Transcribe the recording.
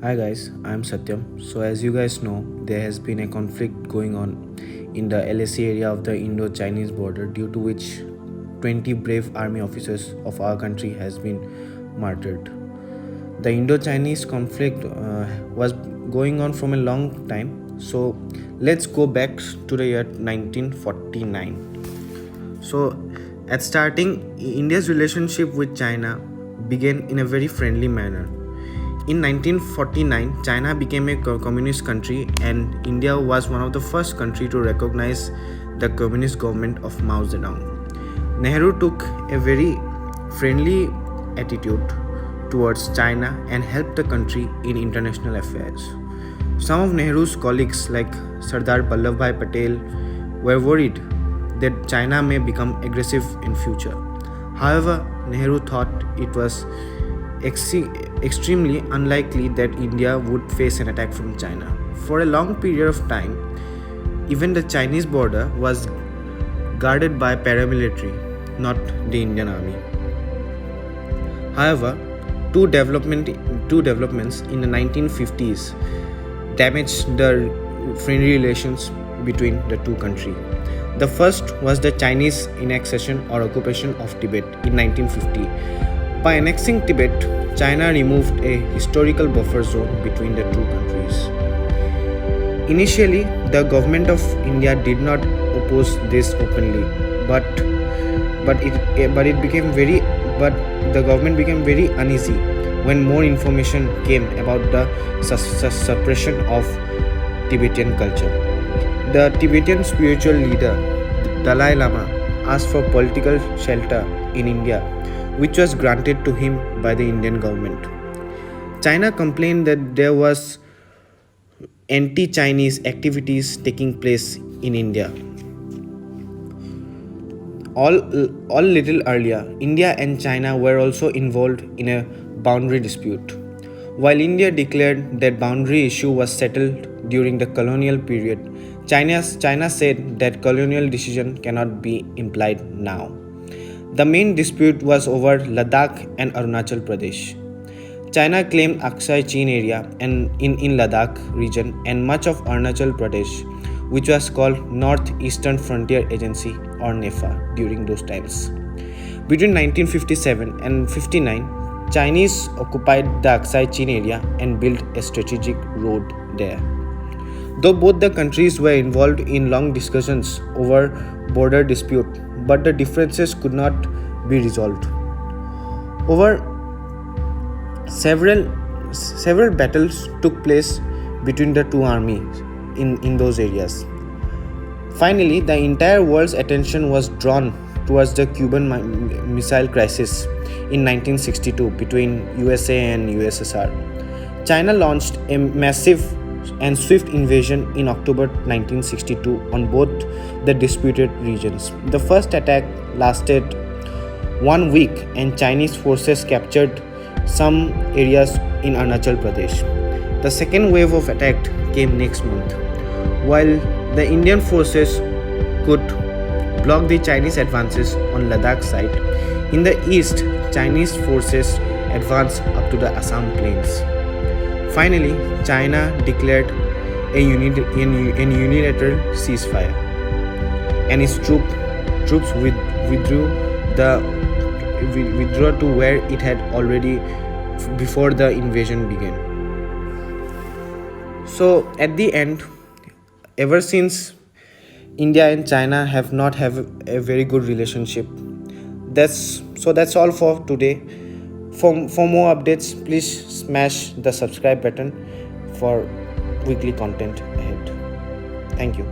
Hi guys, I'm Satyam. So as you guys know, there has been a conflict going on in the LAC area of the Indo-Chinese border due to which 20 brave army officers of our country has been martyred. The Indo-Chinese conflict was going on from a long time. So let's go back to the year 1949. So at starting, India's relationship with China began in a very friendly manner. In 1949, China became a communist country and India was one of the first countries to recognize the communist government of Mao Zedong. Nehru took a very friendly attitude towards China and helped the country in international affairs. Some of Nehru's colleagues like Sardar Vallabhbhai Patel were worried that China may become aggressive in future. However, Nehru thought it was extremely unlikely that India would face an attack from China. For a long period of time, even the Chinese border was guarded by paramilitary, not the Indian army. However, two developments in the 1950s damaged the friendly relations between the two countries. The first was the Chinese annexation or occupation of Tibet in 1950. By annexing Tibet, China removed a historical buffer zone between the two countries. Initially, the government of India did not oppose this openly, but the government became very uneasy when more information came about the suppression of Tibetan culture. The Tibetan spiritual leader Dalai Lama asked for political shelter in India, which was granted to him by the Indian government. China complained that there was anti-Chinese activities taking place in India. All little earlier, India and China were also involved in a boundary dispute. While India declared that boundary issue was settled during the colonial period, China said that colonial decision cannot be implied now. The main dispute was over Ladakh and Arunachal Pradesh. China claimed Aksai Chin area and in Ladakh region and much of Arunachal Pradesh, which was called North-Eastern Frontier Agency or NEFA during those times. Between 1957 and 59, Chinese occupied the Aksai Chin area and built a strategic road there. Though both the countries were involved in long discussions over border dispute, but the differences could not be resolved. Over several battles took place between the two armies in those areas. Finally, the entire world's attention was drawn towards the Cuban Missile Crisis in 1962 between USA and USSR. China launched a massive and swift invasion in October 1962 on both the disputed regions. The first attack lasted 1 week and Chinese forces captured some areas in Arunachal Pradesh. The second wave of attack came next month. While the Indian forces could block the Chinese advances on Ladakh side, in the east, Chinese forces advanced up to the Assam plains. Finally, China declared a unilateral ceasefire, and its troops withdrew to where it had already before the invasion began. So, at the end, ever since India and China have not have a very good relationship. That's all for today. For more updates, please smash the subscribe button for weekly content ahead. Thank you.